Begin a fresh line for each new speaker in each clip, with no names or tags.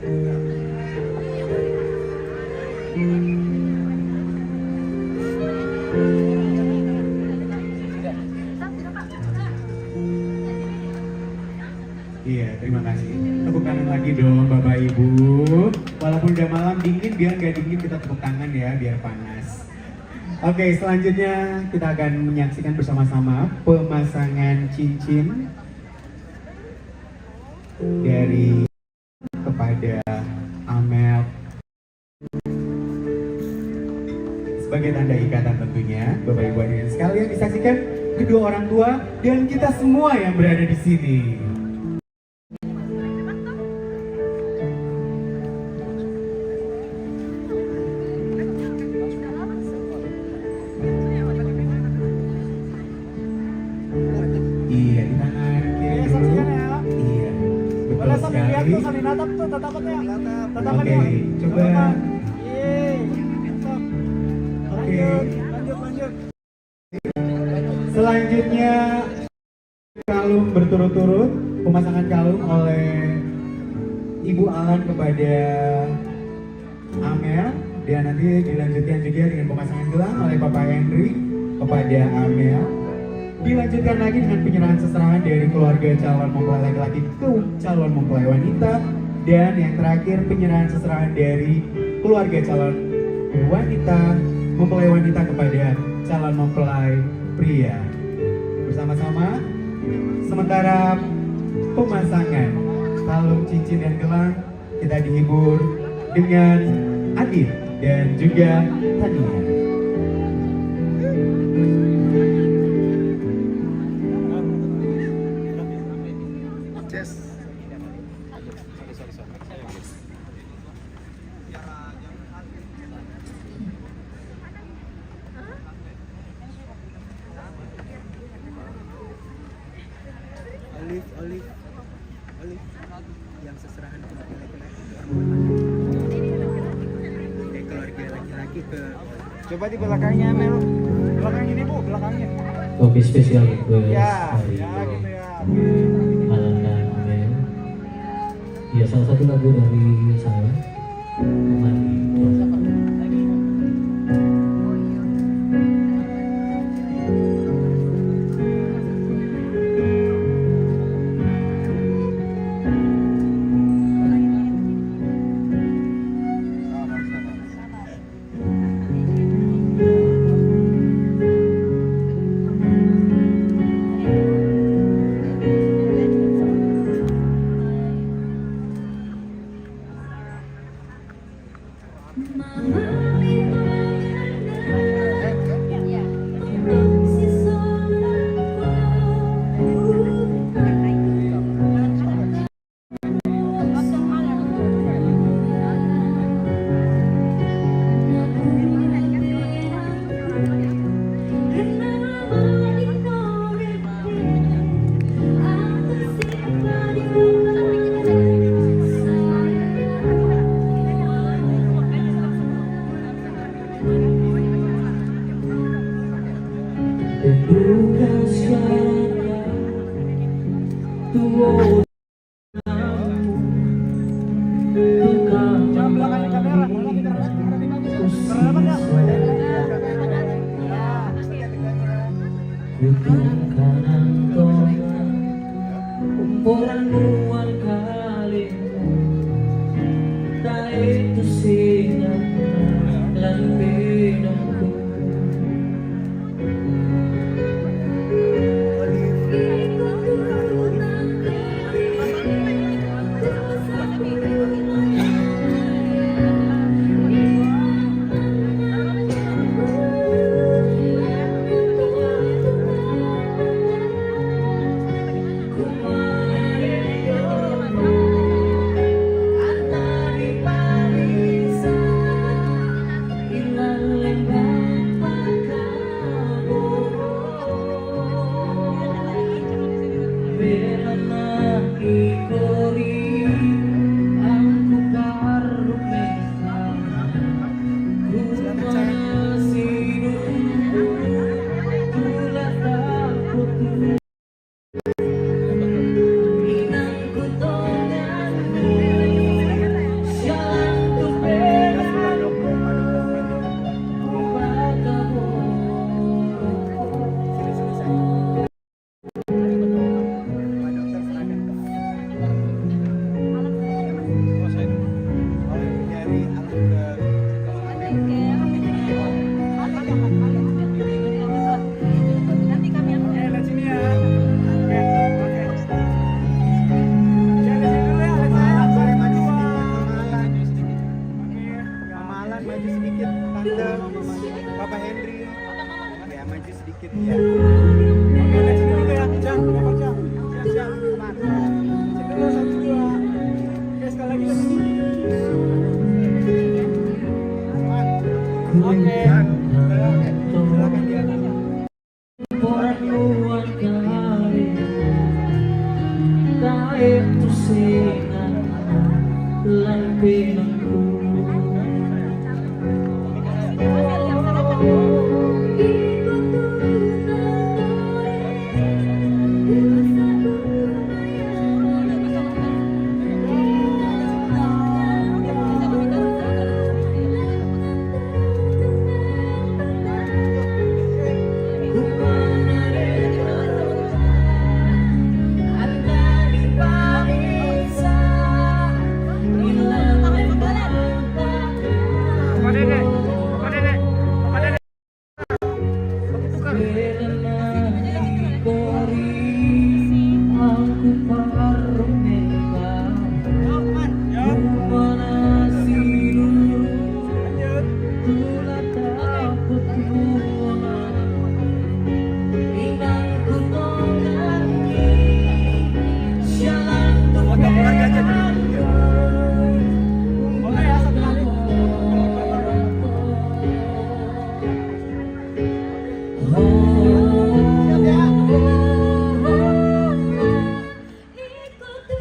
Iya, terima kasih. Tepuk tangan lagi dong Bapak Ibu. Walaupun udah malam dingin, biar nggak dingin kita tepuk tangan ya, biar panas. Oke, selanjutnya kita akan menyaksikan bersama-sama pemasangan cincin dari kepada Amel sebagai tanda ikatan tentunya. Bapak Ibu hadirin sekalian, disaksikan kedua orang tua dan kita semua yang berada di sini. Iya, di tangan kiri dulu. Iya, betul sekali. Oke, coba. Oke. Selanjutnya kalung berturut-turut, pemasangan kalung oleh Ibu Alan kepada Amel, dan nanti dilanjutkan juga dengan pemasangan gelang oleh Papa Henry kepada Amel. Dilanjutkan lagi dengan penyerahan seserahan dari keluarga calon mempelai laki-laki ke calon mempelai wanita, dan yang terakhir penyerahan seserahan dari keluarga calon wanita mempelai wanita kepada calon mempelai pria. Bersama-sama, sementara pemasangan kalung, cincin, dan gelang kita dihibur dengan Adit dan juga Tania.
Olive yang seserahan keluarga laki-laki keluarga laki-laki ke coba di belakangnya Mel, belakang ini Bu, belakangnya
kopi spesial request
ya,
dari
ya gitu ya.
Alan dan Amel. Ya, salah satu lagu dari saya, Mandi.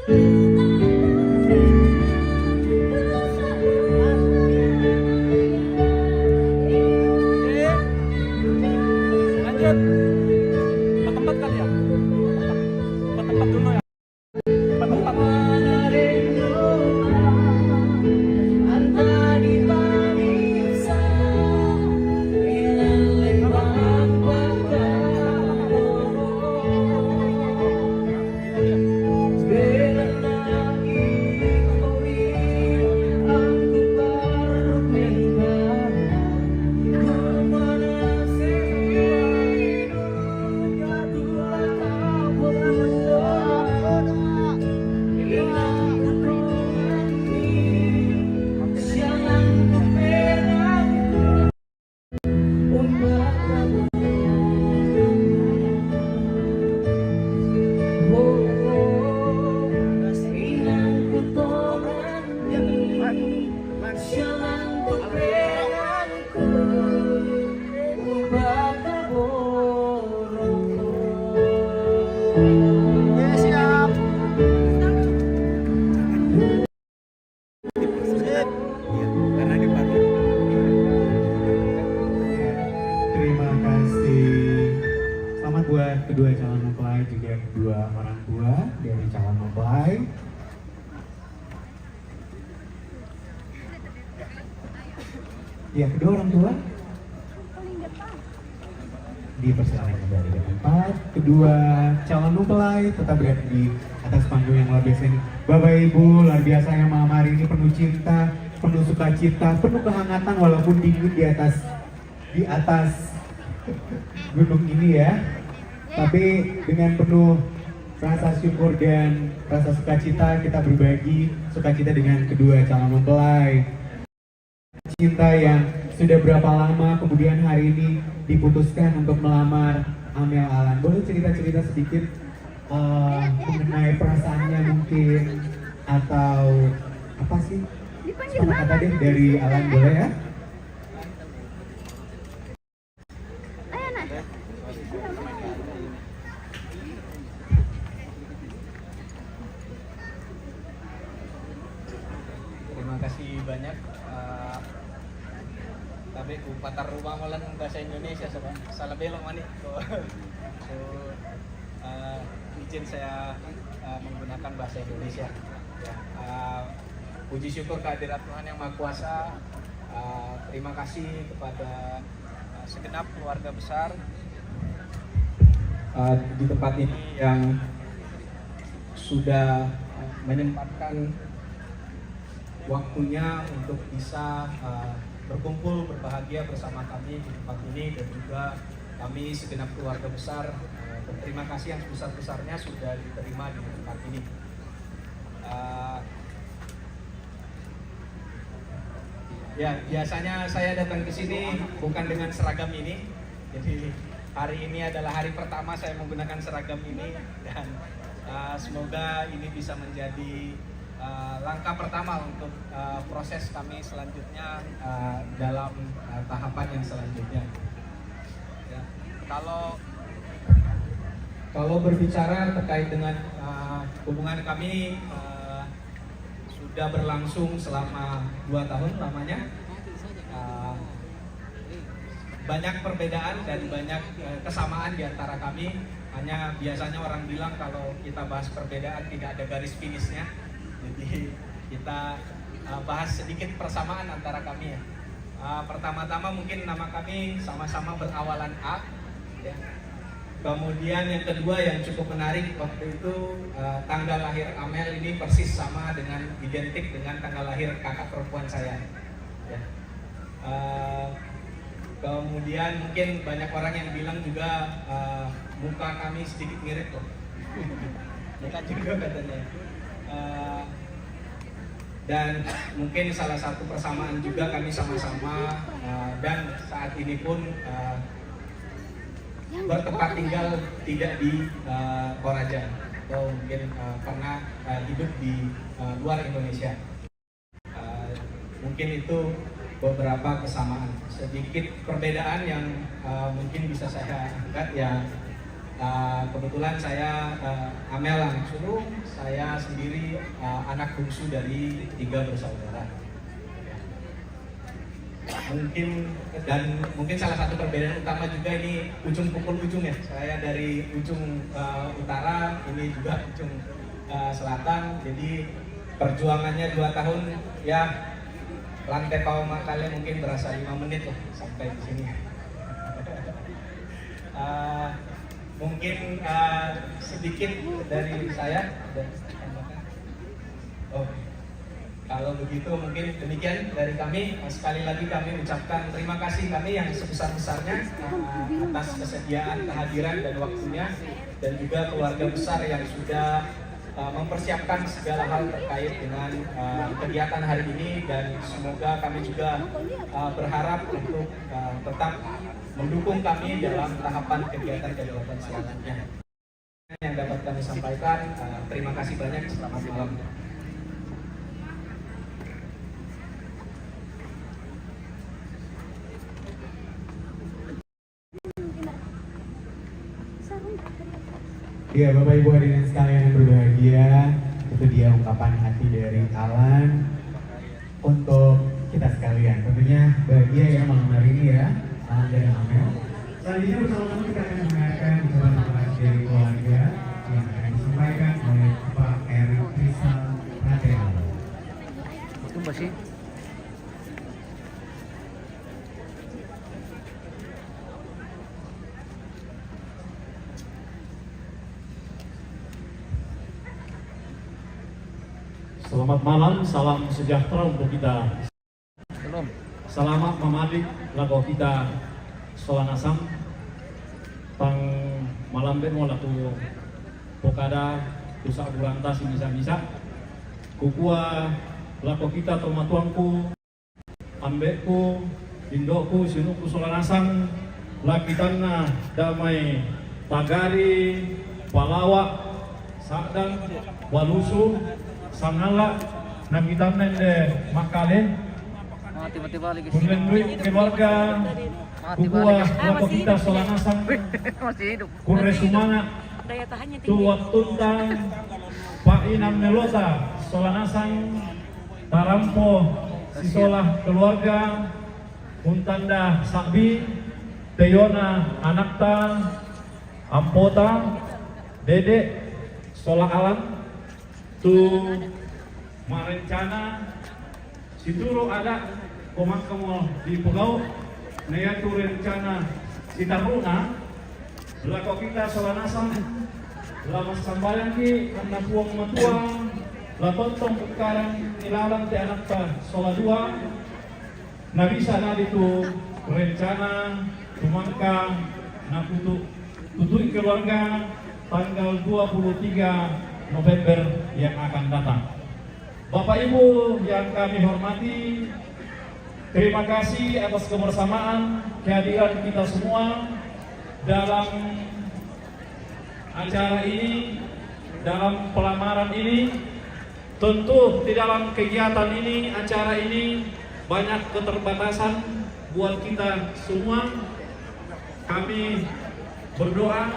Lanjut. Ke tempat kali ya? Ke tempat dulu ya? Ke tempat.
Terima kasih. Selamat buat kedua calon mempelai juga kedua orang tua dari calon mempelai. Ya, kedua orang tua dipersilakan kembali ke tempat. Kedua calon mempelai tetap berada di atas panggung yang luar biasa ini. Bapak Ibu, luar biasa yang malam hari ini penuh cinta, penuh sukacita, penuh kehangatan walaupun dingin di atas gunung ini ya. Tapi dengan penuh rasa syukur dan rasa sukacita kita berbagi sukacita dengan kedua calon mempelai. Cinta yang sudah berapa lama kemudian hari ini diputuskan untuk melamar Amel Alan. Boleh cerita-cerita sedikit mengenai perasaannya mungkin atau apa sih? Sepatah kata deh dari Alan, boleh ya?
Terima kasih banyak. Tapi ku patar rumah molan bahasa Indonesia salah belok manik. Izin saya menggunakan bahasa Indonesia. Ya, puji syukur kehadirat Tuhan yang Maha Kuasa. Terima kasih kepada segenap keluarga besar di tempat ini yang sudah menyempatkan waktunya untuk bisa berkumpul berbahagia bersama kami di tempat ini, dan juga kami segenap keluarga besar berterima kasih yang sebesar-besarnya sudah diterima di tempat ini. Ya, biasanya saya datang ke sini bukan dengan seragam ini. Jadi hari ini adalah hari pertama saya menggunakan seragam ini, dan semoga ini bisa menjadi langkah pertama untuk proses kami selanjutnya dalam tahapan yang selanjutnya. Ya, kalau berbicara terkait dengan hubungan kami sudah berlangsung selama 2 tahun lamanya. Banyak perbedaan dan banyak kesamaan di antara kami. Hanya biasanya orang bilang kalau kita bahas perbedaan tidak ada garis finishnya. Jadi kita bahas sedikit persamaan antara kami ya. Pertama-tama mungkin nama kami sama-sama berawalan A ya. Kemudian yang kedua yang cukup menarik waktu itu tanggal lahir Amel ini persis sama dengan identik dengan tanggal lahir kakak perempuan saya ya. Kemudian mungkin banyak orang yang bilang juga muka kami sedikit mirip loh. Muka juga katanya. Dan mungkin salah satu persamaan juga kami sama-sama dan saat ini pun bertempat tinggal tidak di Toraja atau mungkin pernah hidup di luar Indonesia. Mungkin itu beberapa kesamaan. Sedikit perbedaan yang mungkin bisa saya angkat ya, Kebetulan saya Amel Langsulung, saya sendiri anak bungsu dari 3 bersaudara. Mungkin salah satu perbedaan utama juga ini ujung pukul ujung ya. Saya dari ujung utara, ini juga ujung selatan. Jadi perjuangannya 2 tahun ya, lantai pauma kalian mungkin berasa 5 menit lah sampai di sini. Mungkin sedikit dari saya. Oh, kalau begitu mungkin demikian dari kami. Sekali lagi kami ucapkan terima kasih kami yang sebesar-besarnya atas kesediaan, kehadiran dan waktunya, dan juga keluarga besar yang sudah mempersiapkan segala hal terkait dengan kegiatan hari ini, dan semoga kami juga berharap untuk tetap mendukung kami dalam tahapan kegiatan-kegiatan selanjutnya. Yang dapat kami sampaikan, terima kasih banyak, selamat malam.
Ya, Bapak Ibu hadirin sekalian yang berbahagia, itu dia ungkapan hati dari Alan untuk kita sekalian. Tentunya bahagia ya malam hari ini ya, Alan dan Amel. Selanjutnya bersama-sama kita akan mendengarkan ucapan dari keluarga yang akan disampaikan oleh Pak Erik Rizal Pratela.
Itu masih
Selamat malam, salam sejahtera untuk kita. Selamat memadik lagu kita Solanasam tang malam bemo laku pokada tusak bulantas bisa-bisa kukua laku kita tomatuangku ambekku indokku sinuku Solanasam lakitanna damai pagari palawak sadang walusu sangala nagitan nende makalen kulen duit keluarga kukua lako kita Solanasang kure sumana tuwak tuntang painam nelota Solanasang tarampo sisolah keluarga untanda sakbi teyona anakta ampota dedek solah alam tu marencana situro ada komakamu di Pugau naya tu rencana sitaruna lako kita Solanasang lama sambayan ki anda puang matuang la tontong bukaran ilalang ti anak ta sola dua na bisa na dito rencana tumangka na tutui keluarga tanggal 23 November yang akan datang. Bapak Ibu yang kami hormati, terima kasih atas kebersamaan kehadiran kita semua dalam acara ini, dalam pelamaran ini. Tentu di dalam kegiatan ini, acara ini banyak keterbatasan buat kita semua. Kami berdoa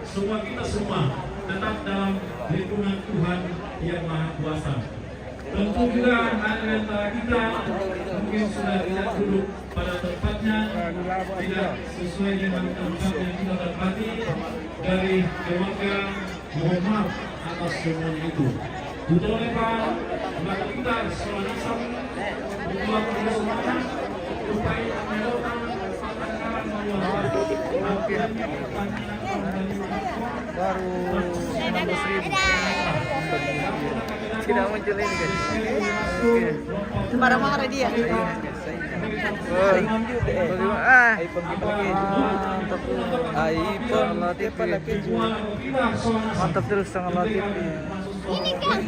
semua kita semua tetap dalam lindungan Tuhan yang Maha Kuasa. Tentu juga ada antara kita mungkin sudah tidak duduk pada tempatnya, tidak sesuai dengan tempat yang kita dapati dari keluarga. Mohon maaf atas semuanya itu. Betul lepas, maka kita Solanasam membuat kita semuanya upaya melakukan pertangkaran mengeluarkan baru 16.000 tidak muncul ini guys.
Marah-marah dia.
mantap terus sangat latih.
Ini kan.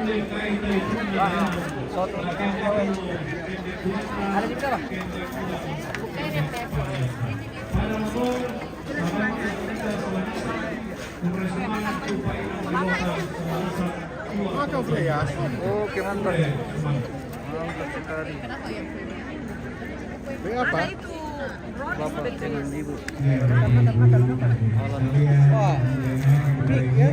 Ada di bawah. Oke, mantap. Mantap sekali. Berapa? 8.000. Wah, big ya.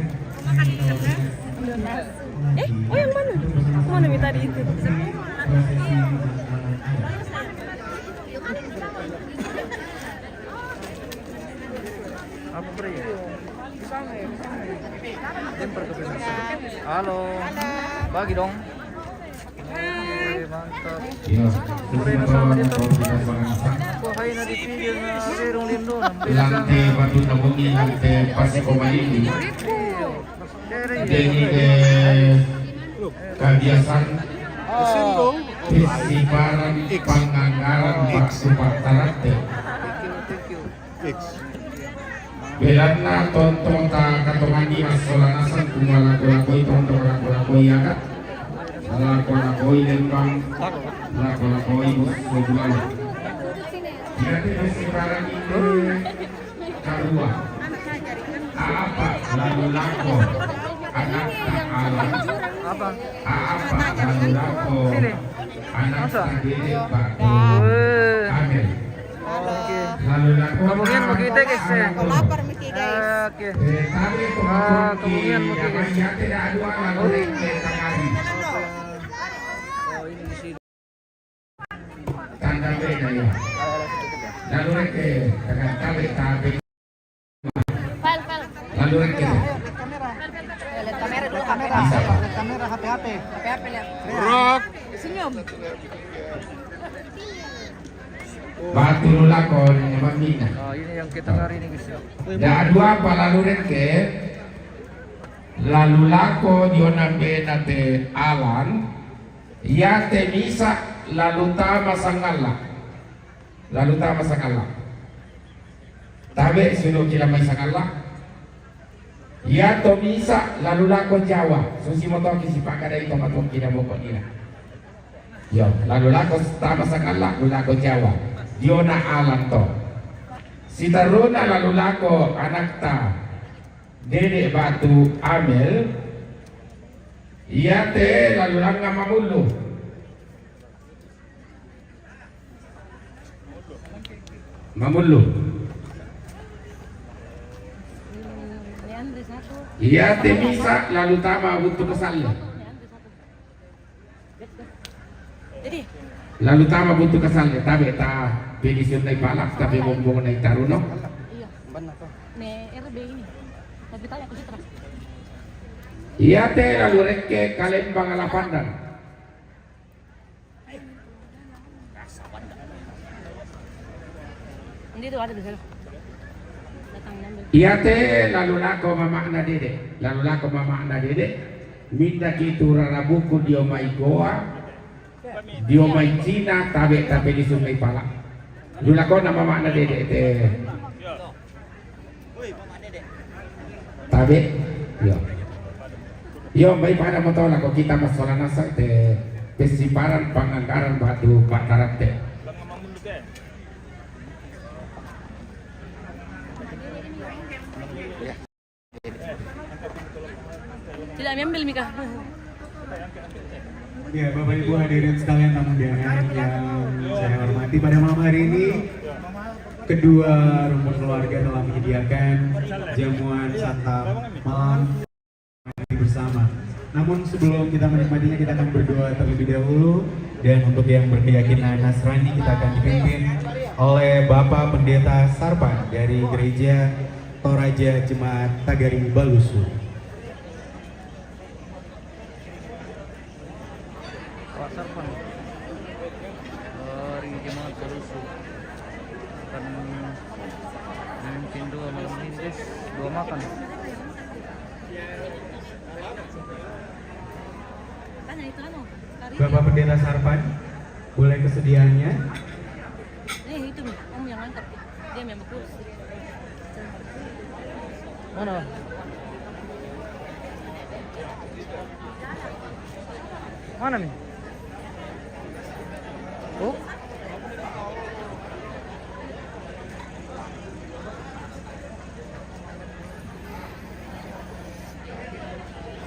Oh yang mana? Aku mana minta di itu.
Apa beri ya? Jemper ke Indonesia. Halo. Bagi dong. Oke, mantap. Puri na sama dito. Buhay na di video na Verong Lindo.
Lante batu nabungi lante pasi komalini. Jadi kebiasaan festivalan panganggaran waktu partarate. Belanda tonton ta katongani masolanasan kumalago-lago tonton lago-lago ya kan. Lago-lago lembang. Lago-lago musuh. Jadi festivalan itu kedua. Apa lalu lago anak tak alam.
Apa?
Apa lalu lago anak tak diri batu. Amin.
Oke.
Lalu lago
Kemudian makita guys.
Lapar mesti guys.
Oke.
Tapi
Kemudian makita guys.
tidak ada lagu tangani.
Oh, ini di sini.
Tanda beda ya. Lalu reke dengan tabe. Lalu reke.
Lihat kamera dulu kamera.
Bisa Pak.
Kamera HP.
HP lihat.
Rock.
Senyum.
Batu lulakon mamina.
Oh, ini yang kita hari ini guys.
Da dua apa lalu reke. Lalu lako dionambe nate alan. Ya te misa lalu tama sangala. Lalu tama sangala. Tabe suno kila may sangala. Ya to misa lalu lako Jawa. Susi mo to kisipaka dari to matong kina mo ko nila. Yo, lalu lako tama sangala, lalu lako Jawa. Diona alam to. Si taruna lalu lako anak ta. Dede batu Amel. Iya te lalu lang nga mamulu. Mamulu. Iya te bisa lalu tama untuk kesal.
Jadi
Lalu tama butuh kesal tabe ta pensiun naik balak tapi bombong naik taruno.
iya. Nih RB ini. Tapi tanya aku Citra.
Iya te lalu reke kalembang alapandan.
Ini tuh ada di sana. Datang ambil.
Iya te lalu lako mama na dede. Lalu lako mama na dede. Minta kitu rarabuku dio mai goa. Dio mai Cina tabe tabe di sungai pala. Dulu lako na mama na dede te. Tabe. Yo. Yo may pada mo to lako kita masola nasa te pesiparan panganggaran batu batarat te.
Tidak ambil Mika.
Ya, Bapak Ibu hadirin sekalian tamu undangan yang saya hormati, pada malam hari ini kedua rumpun keluarga telah menyediakan jamuan santap malam bersama. Namun sebelum kita menikmatinya, kita akan berdoa terlebih dahulu, dan untuk yang berkeyakinan Nasrani kita akan dipimpin oleh Bapak Pendeta Sarpan dari Gereja Toraja Jemaat Tagari Balusu.
Sarpan dari Jemaat Balusu akan memimpin dua malam ini guys, dua makan.
Tanya itu anu.
Bapak Pendeta Sarpan, boleh kesediaannya?
Itu nih, kamu yang angkat. Dia memang kursi.
Mana? Mana Mi? Oh,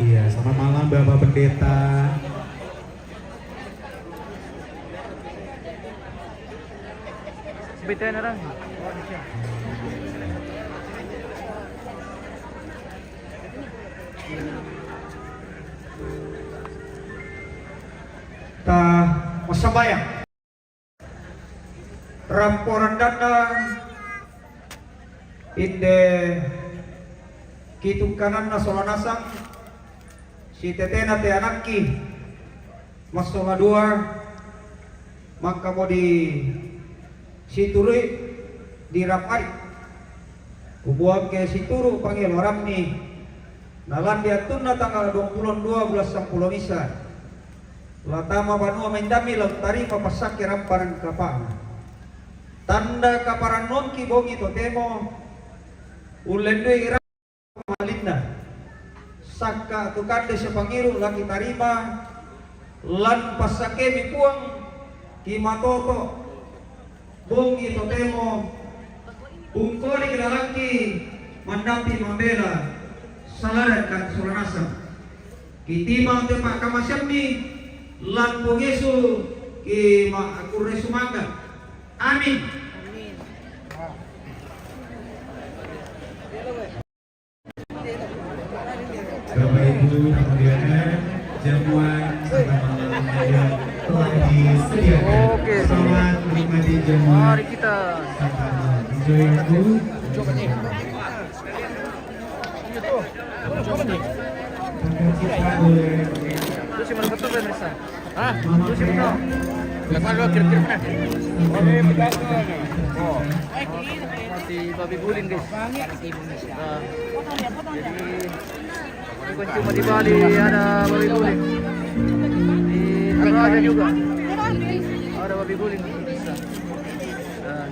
Iya, selamat malam Bapak Pendeta.
sebentar orang. Oh, di sini.
Ta masabayang ramporan dana inde kitung kanan na solanasang si tetena te anaki masola dua maka mo di si turi di rapai ubuang ke si turu panggil orang ni nalan dia tun na tanggal 22 bulan 10 misa latama banua mendami laut tari papasak ramparan kapal tanda kaparan non ki bongi to temo ulendo ira malinda saka tukande sa pangiru laki tarima lan pasake mi puang ki matoto bongi to temo ungkoli kilalaki mandapi mambela salaran kan suranasa kitima te pak kamasyamni lan po Yesu ki maakure sumangga. Amin.
Bapak Ibu kemudian jamuan pada malam hari telah disediakan.
Oke.
Selamat menikmati jamuan.
Mari kita.
Enjoy your food. Kita boleh
Terus yang betul pemirsa.
Hah?
Terus yang betul. Oh, masih babi guling guys. Nah, jadi bukan cuma di Bali ada babi guling. Di Toraja juga ada babi guling pemirsa. Nah,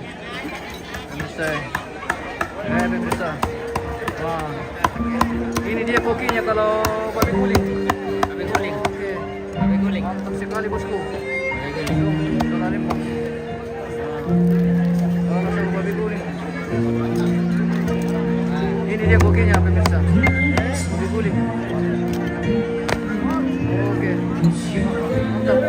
pemirsa, pemirsa. Wah, ini dia kokinya kalau babi guling. Babi guling. Oke. Babi guling. Mantap sekali bosku. Sudah limpah. Kalau sama babi guling. Ini dia kokinya pemirsa. Babi guling. Oke. Mantap.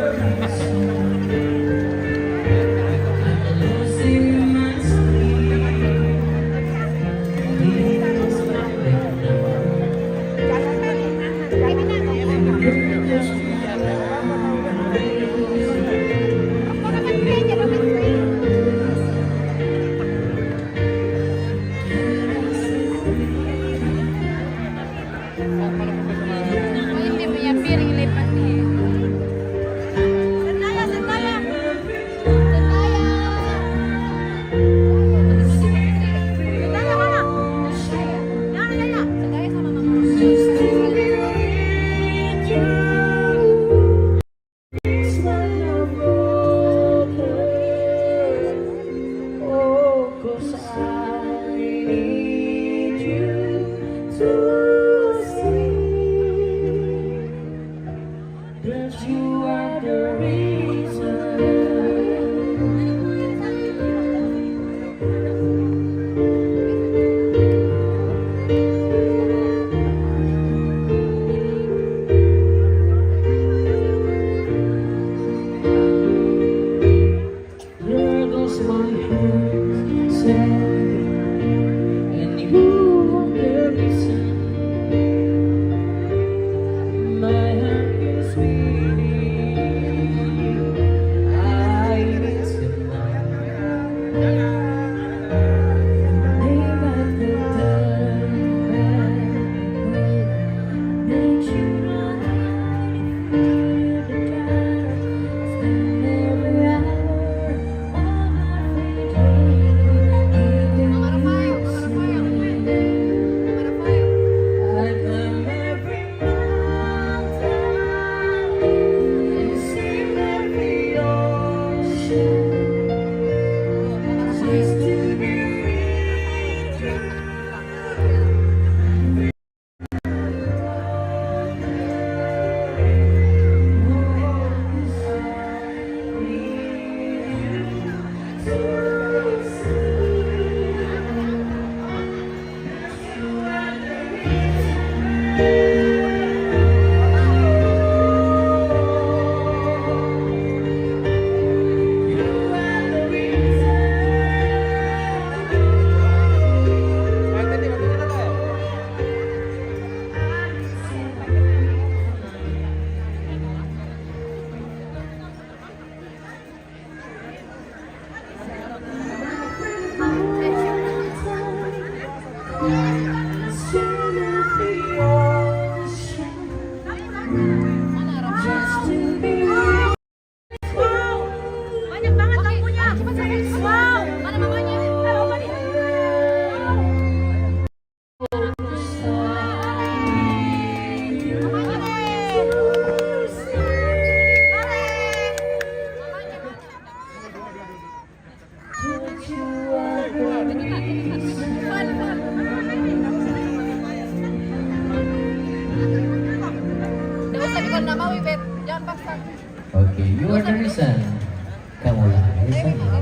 sana.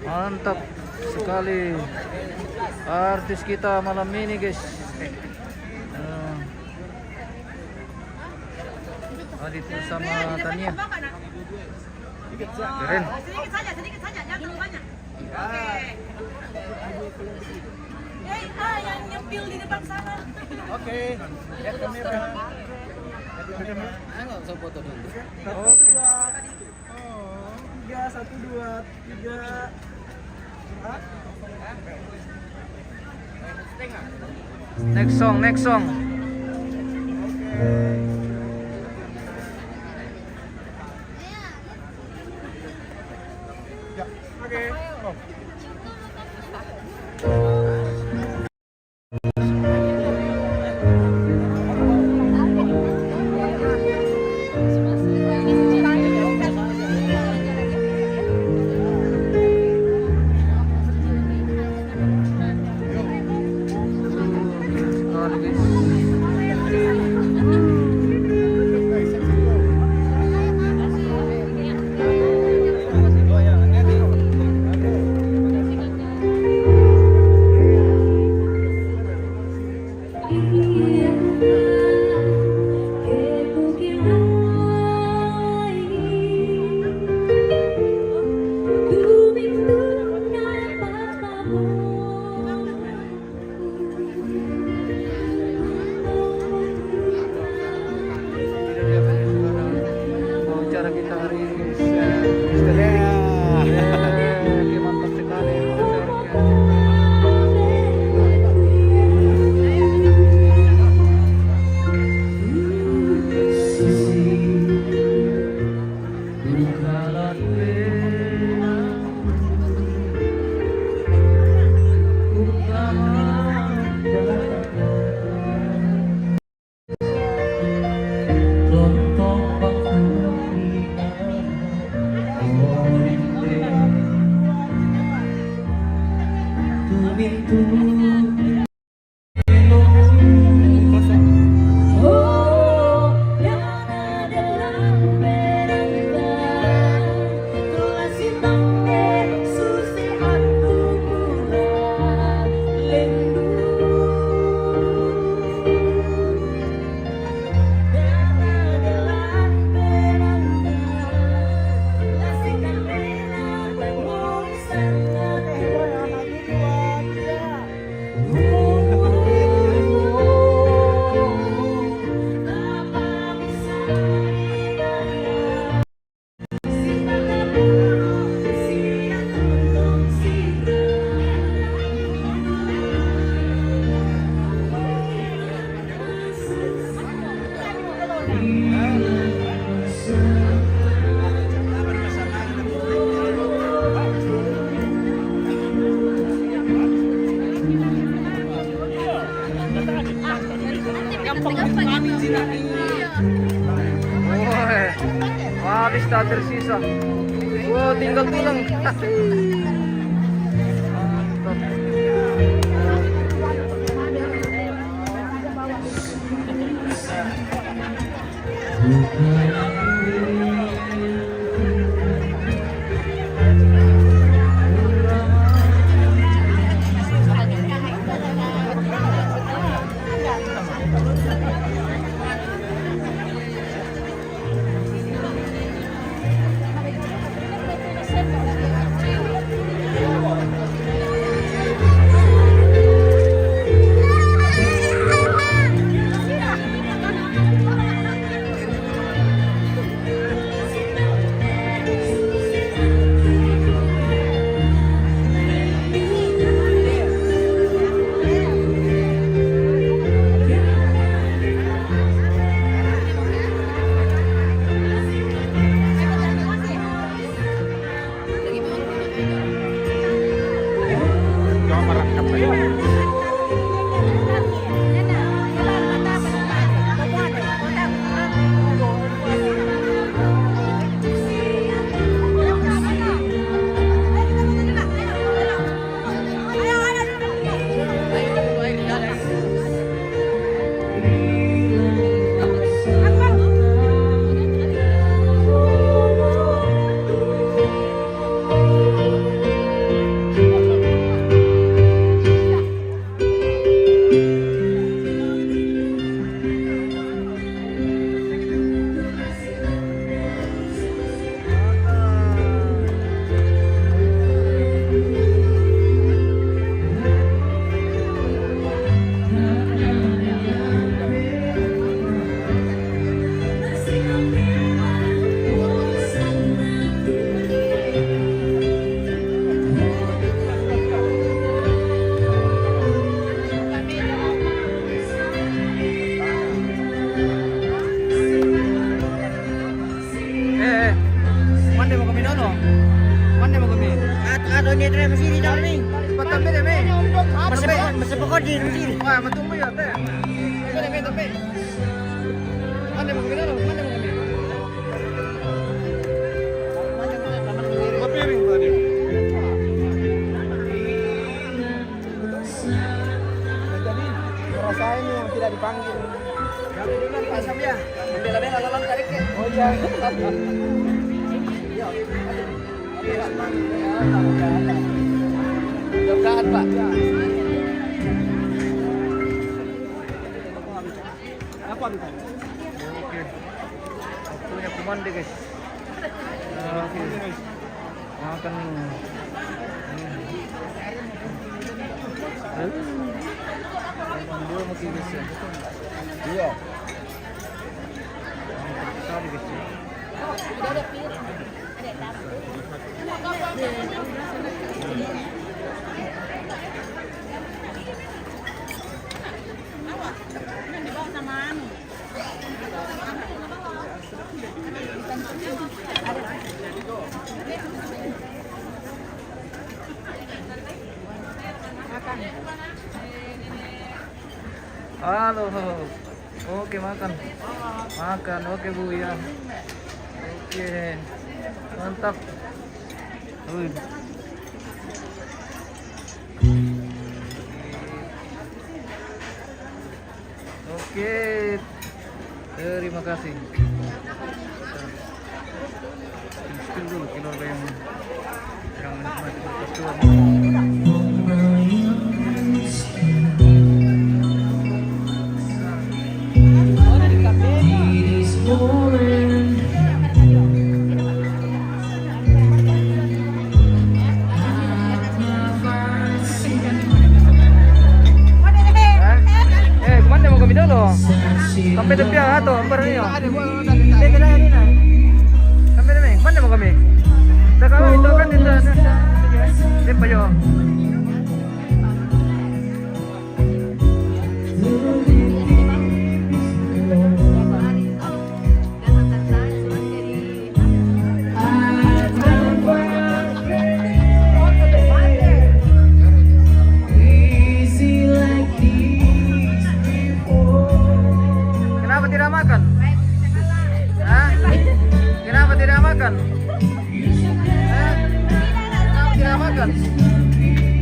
Mantap sekali artis kita malam ini, guys. Adit bersama Tania. Keren.
Sedikit saja, jangan terlalu banyak. Oke. Yang nyempil di depan sana.
Oke. Lihat kamera. Enggak usah foto dulu. Oke.
3, 1, 2, 3.
Next song. Wawancara kita hari ini, guys. Mantap sekali wawancaranya. Woi, habis tak tersisa. Wow, tinggal tulang. sini dah ni. Patah beda ni. Masih pokok di sini. Wah, matumbo ya teh. Beda beda beda. Mana mau kemana? Mana mau kemana? Mapiring tadi. Jadi rasain yang tidak dipanggil. Kami dulu Pak Sam ya. Bela-bela lawan tarik. Oh iya. Mudah-mudahan Pak. Apa bisa? Oke. Waktunya komando guys. Oke. Makan. Komando mungkin guys ya. Iya. Sorry guys.
Udah ada piring, ada dapur. Ini dibawa sama anu. Makan.
Halo. Oke makan. Makan. Oke Bu ya. Oke. Mantap. Oke. Terima kasih. Skill dulu keluarga yang menikmati perpaduan. Kemana mau kami dulu? Sampai tepi atau ambarnya? Sampai tepi, kemana mau kami? Sekarang itu kan itu tepi yo. Kenapa tidak makan? Hah? Kenapa tidak makan? Hah? Kenapa tidak makan?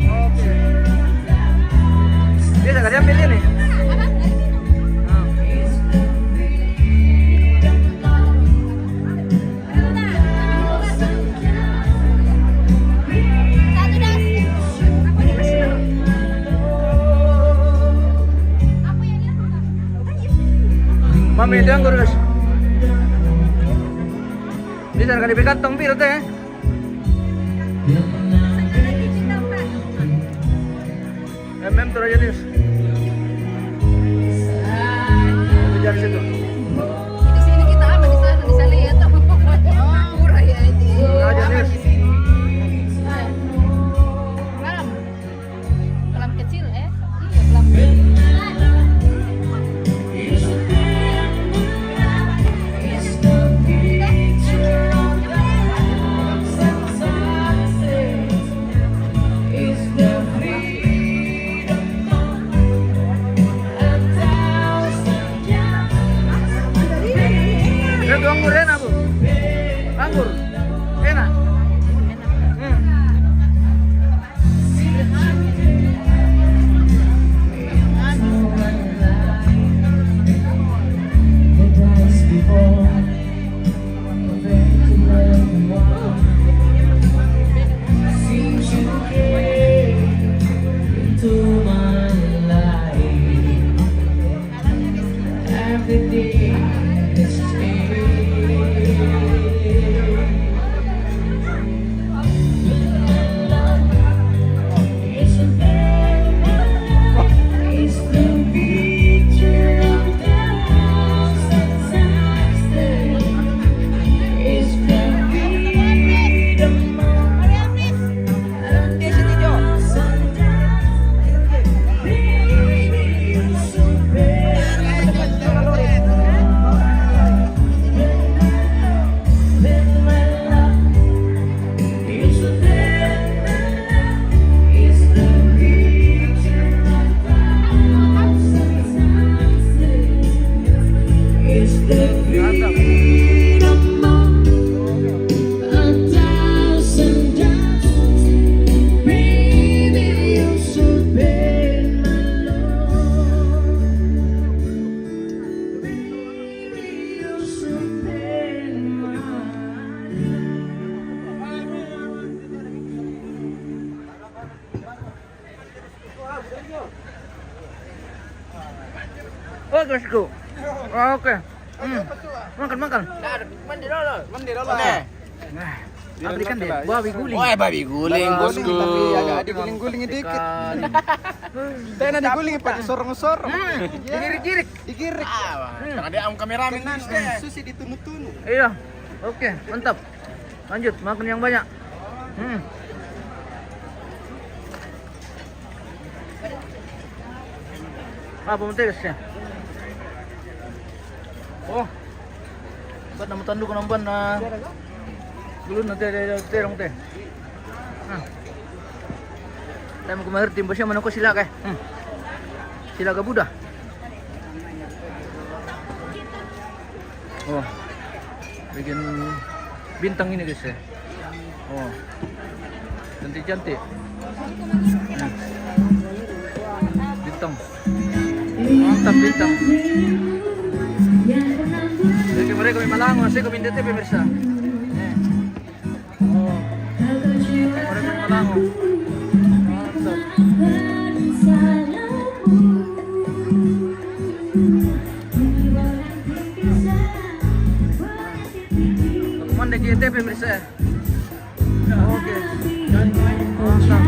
Oke. Bisa nggak diambil ini? Mami dia anggur guys. Bisa nggak diberi kantong biru teh? Tuh aja nih. Kejar situ.
Di sini kita aman, di sana bisa lihat. Murah ya ini.
Aja nih.
Kolam kecil Iya, kolam kecil.
Itu anggur enak Bu. Anggur enak. Oh, bosku. Oh, oke. Makan, makan.
Mandi dulu.
Nah, berikan deh, babi guling.
Oh, babi guling, bosku.
Tapi agak diguling-guling dikit.
Tena diguling pakai sorong-sorong.
Digirik-girik.
Digirik. Jangan dia kameramen nanti. Susi ditunu-tunu.
Iya. Oke, mantap. Lanjut, makan yang banyak. Apa mentegasnya? Oh, buat nama tanduk nampan dulu nanti ada terong teh. Saya mau kemarin tim bosnya mana kau sila kah? Sila ke Buddha. Oh, bikin bintang ini guys ya. Oh, cantik-cantik. Bintang. Mantap bintang. Jadi mereka kami Malango, saya kami DT pemirsa. Oh, mereka kami Malango. Mantap. Teman di GT pemirsa. Oke. Mantap.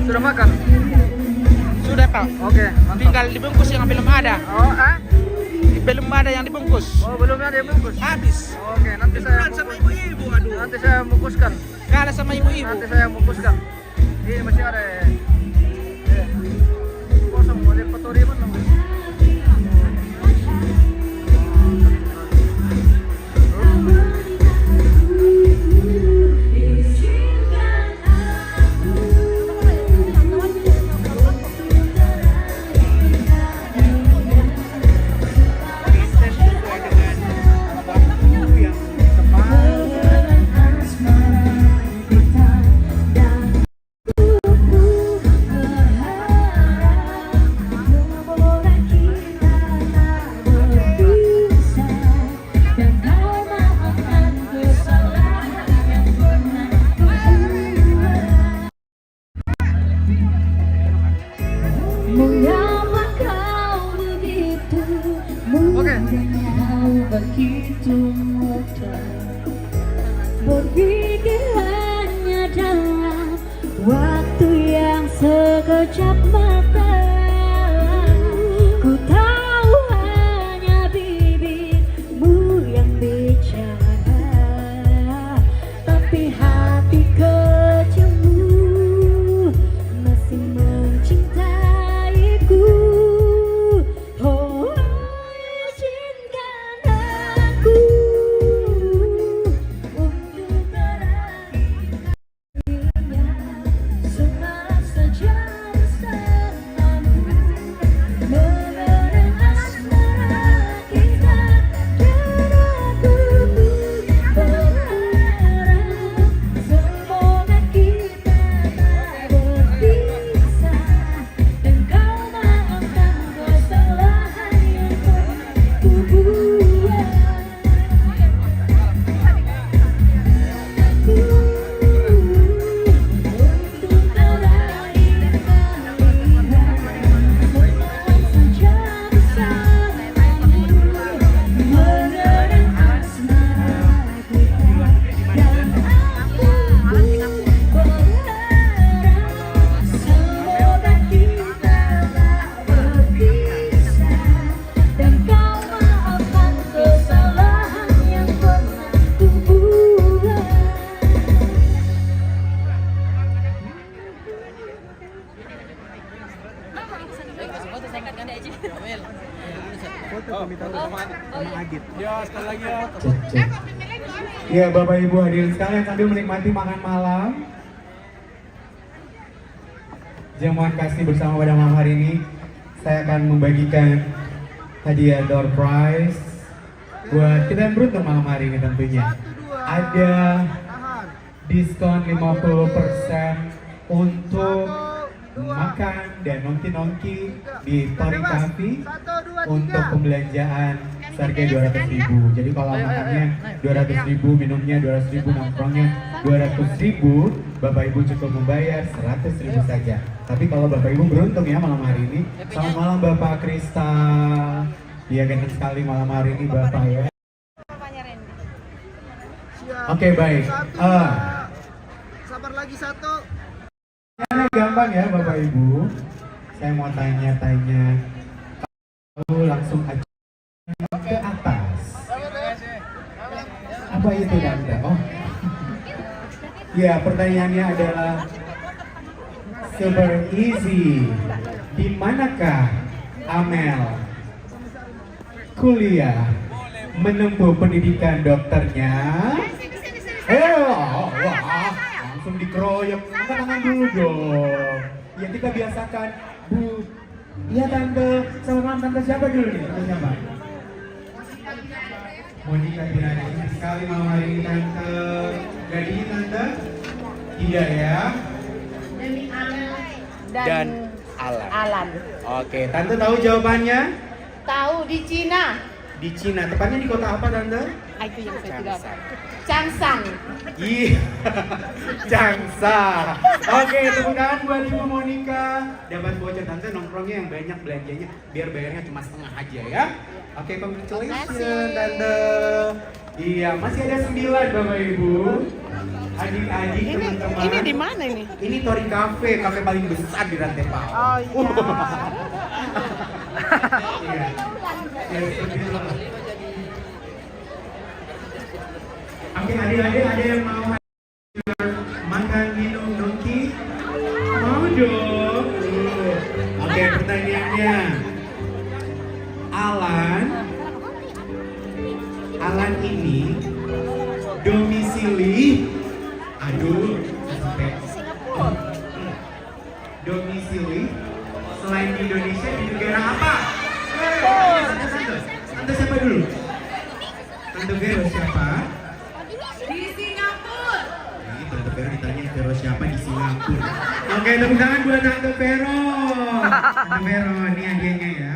Sudah makan?
Sudah, Pak.
Oke, mantap.
Tinggal dibungkus yang belum ada.
Oh,
Belum ada yang dibungkus.
Oh, belum ada yang bungkus.
Habis.
Oke, nanti saya
Sama ibu-ibu, aduh.
nanti saya bungkuskan.
Kalah sama ibu-ibu.
Nanti saya bungkuskan. Ini masih ada. Kosong, ada kotori mana?
Berpikir hanya dalam waktu yang sekejap mata. Ku tahu hanya bibirmu yang bicara, tapi hati kecilmu masih mencintaiku. Oh, izinkan aku untuk berani semasa saja bersama.
Cek, cek.
Ya Bapak Ibu hadirin sekalian, sambil menikmati makan malam, jamuan kasih bersama pada malam hari ini, saya akan membagikan hadiah door prize buat kita yang beruntung malam hari ini tentunya. Ada diskon 50% untuk makan dan nongki-nongki di Tori Cafe untuk pembelanjaan seharga 200.000. Jadi kalau makannya 200.000, minumnya 200.000, nongkrongnya 200.000, Bapak Ibu cukup membayar 100.000 saja. Tapi kalau Bapak Ibu beruntung ya malam hari ini, selamat malam Bapak Kristal. Iya ganteng sekali malam hari ini Bapak ya. Oke baik.
Sabar lagi satu.
Gampang ya Bapak Ibu. Saya mau tanya-tanya. Lalu langsung aja ke atas. Apa itu Tante? Oh. Ya, pertanyaannya adalah super easy. Di manakah Amel kuliah menempuh pendidikan dokternya? Wah, langsung dikeroyok. Angkat tangan dulu dong. Ya kita biasakan, Bu. Iya Tante, selamat malam Tante, siapa dulu nih? Tante siapa? Monika Tirani, cantik sekali malam hari ini Tante. Jadi Tante? Tidak ya?
Demi Amel
Dan Alan.
Alan.
Oke, Tante tahu jawabannya?
Tahu di Cina.
Di Cina, tepatnya di kota apa Tante?
Itu yang saya tidak tahu. Changsang.
Iya, Changsa. Oke, tepuk tangan buat Ibu Monika. Dapat voucher Tante nongkrongnya yang banyak belanjanya, biar bayarnya cuma setengah aja ya. Oke, congratulations Tante. Iya, masih ada 9 Bapak Ibu. Adik-adik, teman-teman.
Ini di mana ini?
Ini Tori Cafe, kafe paling besar di Rantai Pau.
Oh iya.
Iya. Ya, seperti itu. Oke, adik-adik ada yang mau makan, minum, nongki? Mau dong. Oke, pertanyaannya. Alan ini domisili, domisili selain di Indonesia di negara apa? Tante siapa dulu? Tante Vero siapa?
Di Singapura.
Ini Tante Vero ditanya Vero siapa di Singapura. Oke, tepuk tangan buat Tante Vero. Tante Vero, ini hadiahnya ya.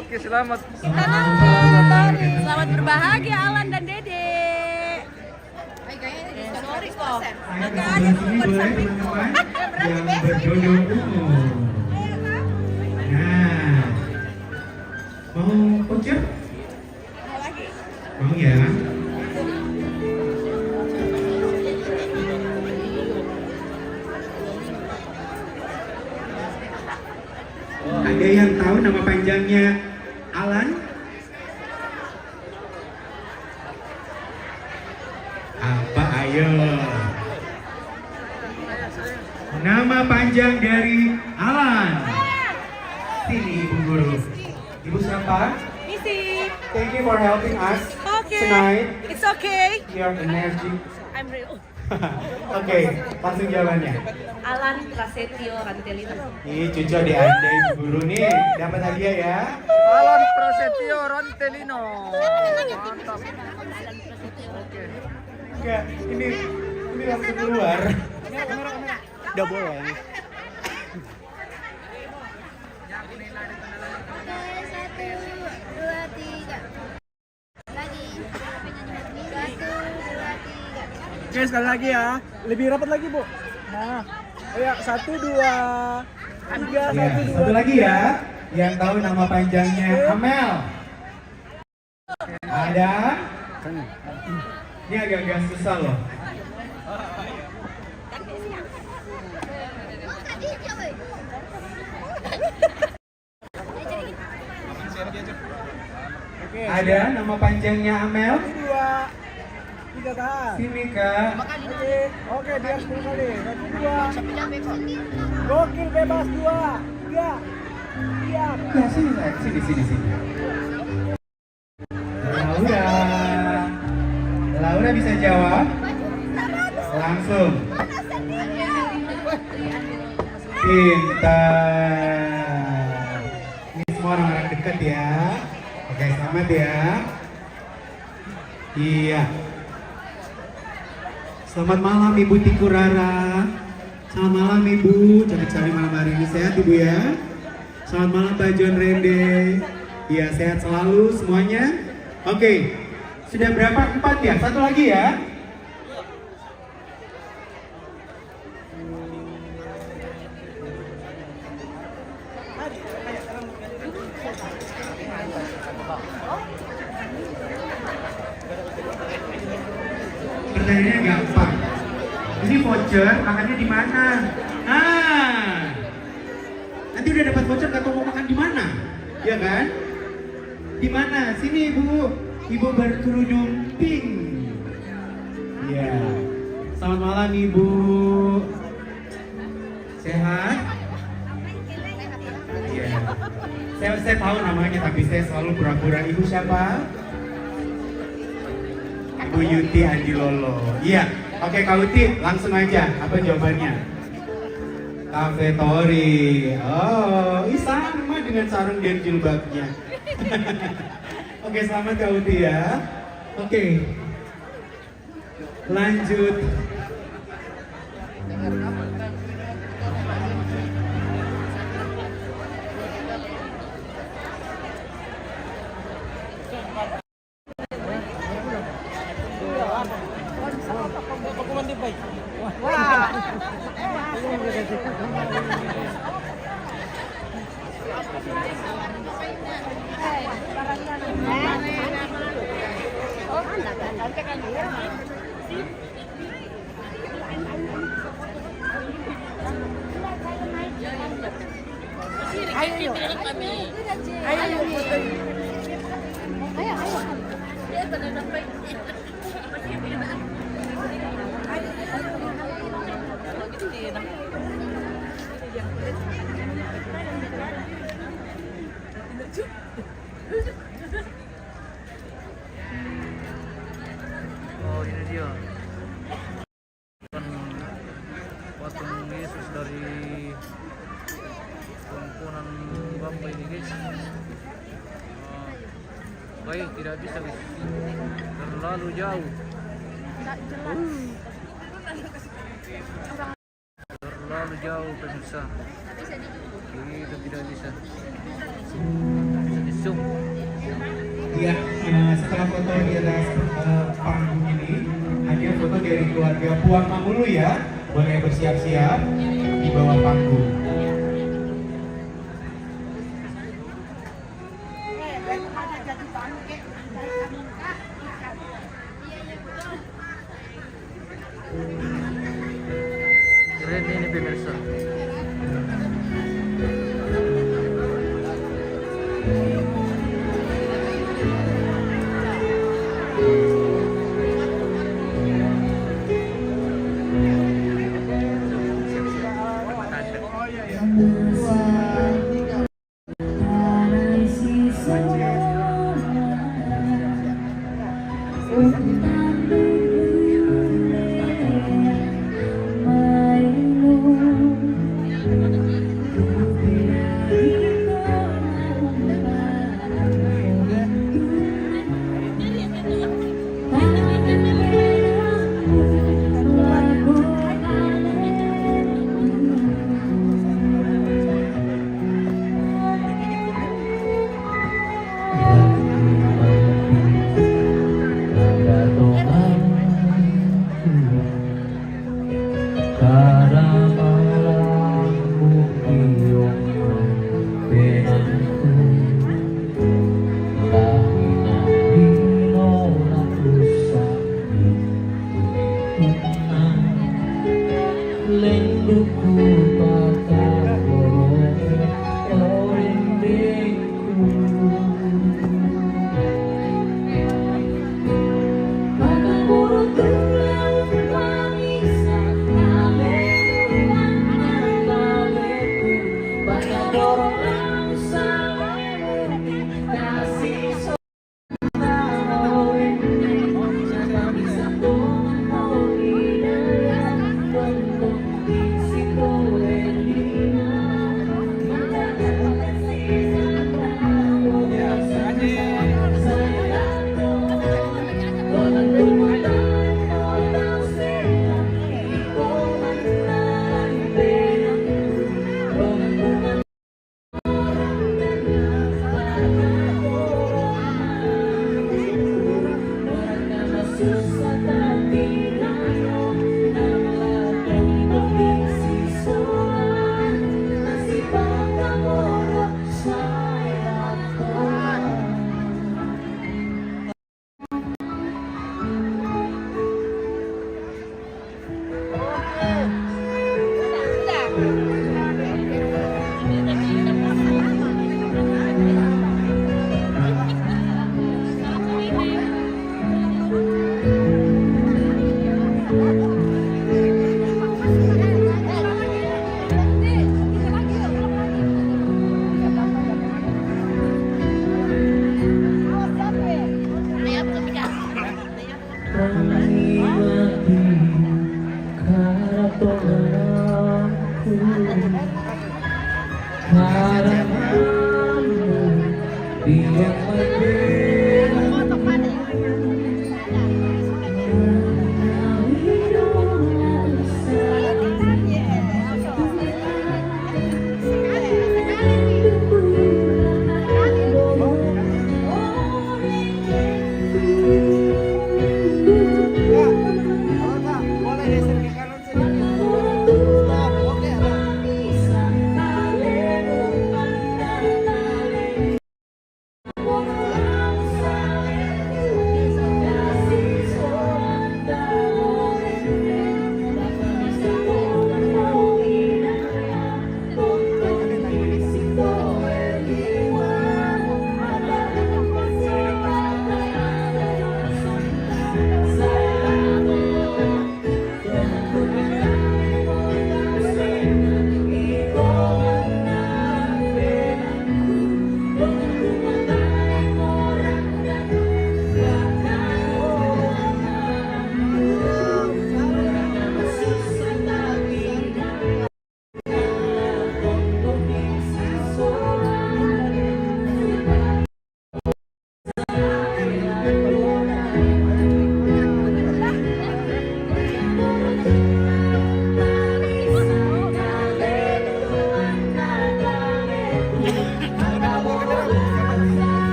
Oke, selamat.
Selamat berbahagia Alan dan Dede. Sorry kok.
Saya ke sebelah sini boleh teman-teman yang berjodoh umur. Nah, mau voucher? Mau ya? Ada yang tahu nama panjangnya Alan? Apa ayo? Nama panjang dari Alan. Sini Ibu Guru. Ibu siapa?
Misi.
Thank you for helping us
Okay.
tonight.
It's okay.
Your energy.
I'm real.
Oke, langsung jawabannya.
Alan Prasetyo Rantelino.
Ih, cucu adik Anda Ibu Guru nih dapat hadiah ya.
Alan Prasetyo Rantelino. Mantap. Oke.
Enggak, ini langsung keluar. Udah boleh.
Oke, sekali lagi ya. Lebih rapat lagi, Bu. Nah, ayo 1 2 3
Ya,
1 2.
satu lagi ya, yang tahu nama panjangnya Amel. Ada? Ini agak-agak susah loh. Ada nama panjangnya Amel?
3 tahan.
Sini kak.
Oke, biar 10 kali. Satu, 2. Gokil bebas 2. 3. Diam.
Ya, sini sayang. Sini. Laura bisa jawab? Langsung. Pintar. Ini semua orang-orang dekat ya. Oke, selamat ya. Iya. Selamat malam Ibu Tiku Rara. Selamat malam Ibu. Cantik-cantik malam hari ini, sehat Ibu ya. Selamat malam Mbak John Rende. Iya, sehat selalu semuanya. Oke. Sudah berapa? 4 ya? Satu lagi ya. Pertanyaannya gampang. Ini voucher, makannya di mana? Nanti udah dapat voucher, nggak tahu mau makan di mana, ya kan? Di mana? Sini Ibu. Ibu berkerudung pink. Ya. Selamat malam Ibu. Sehat? Iya. Saya tahu namanya, tapi saya selalu pura-pura. Ibu siapa? Ibu Yuti Andilolo. Iya. Oke, Kak Uti, langsung aja. Apa jawabannya? Cafe Tori. Oh, sama dengan sarung dan jilbabnya. Oke, selamat Kak Uti ya. Oke. Lanjut.
Oh, ini dia. Patung Yesus dari Tumpunan Bamba ini guys. Baik, tidak bisa guys. Terlalu jauh. Terlalu jauh pemirsa. Kita tidak bisa. Bisa di zoom.
Ya, setelah foto di atas panggung ini, hanya foto dari keluarga Puan Mamulu ya. Boleh bersiap-siap di bawah panggung.
Keren ini pemirsa.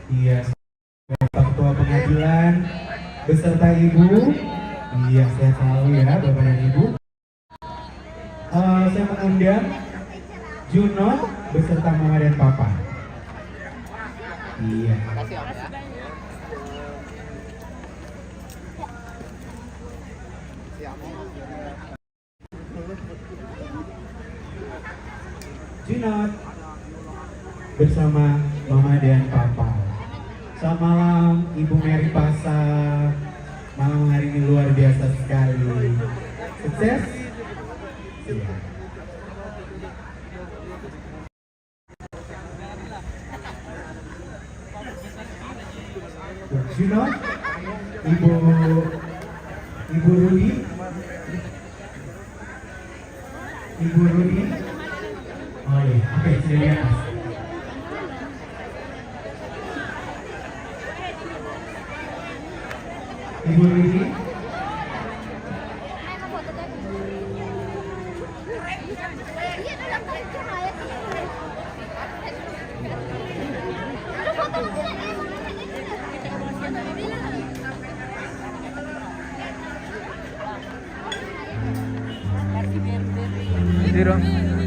Iya, Bapak Ketua Pengadilan beserta Ibu. Iya, sehat selalu ya Bapak dan Ibu. Saya mengundang Juno beserta Mama dan Papa. Iya. Junot bersama Mama dan Papa. Selamat malam Ibu Mary Pasar. Malam hari ini luar biasa sekali. Sukses. Iya. Junot, Ibu Rudi, Ibu Rudi. Oh iya, oke, sudah di atas. Ibu Rudi.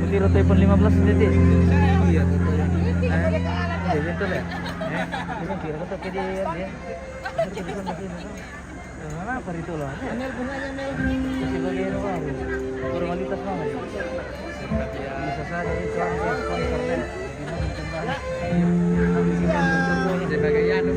Putih iPhone 15 jadi. Iya, betul. Iya, betul ya. Ini biar aku tak kiri ya. Mana apa itu lah? Mel bunganya Mel. Masih bagian apa? Formalitas banget. Bisa saja itu sponsornya. Sebagai yang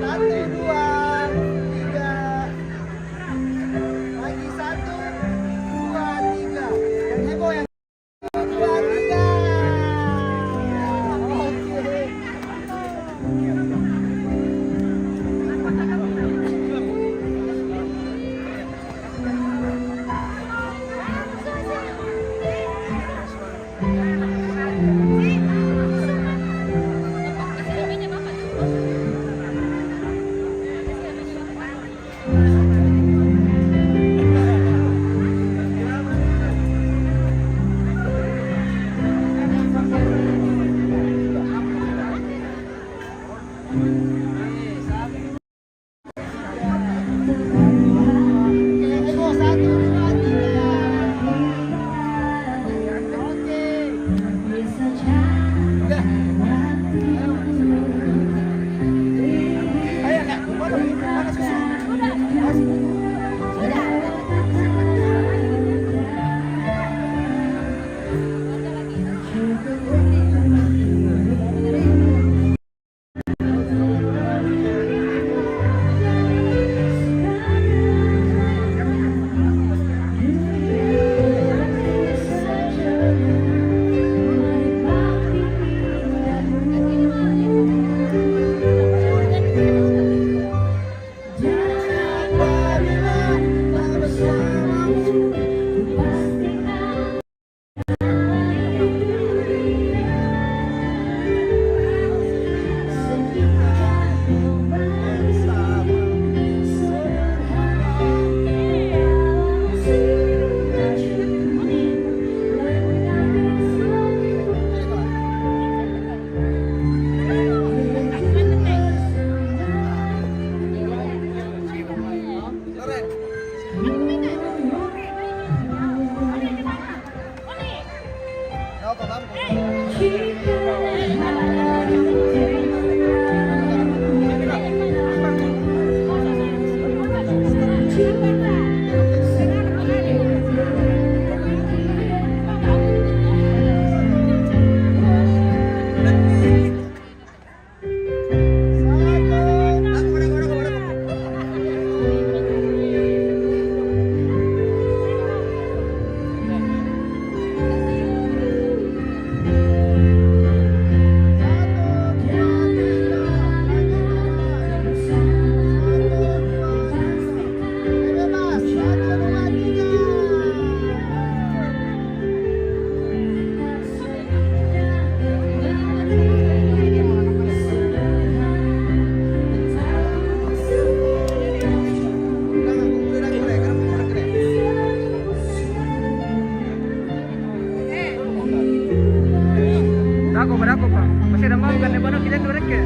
Berako Pak. Masih ada mau kan lebaran kita korek ke?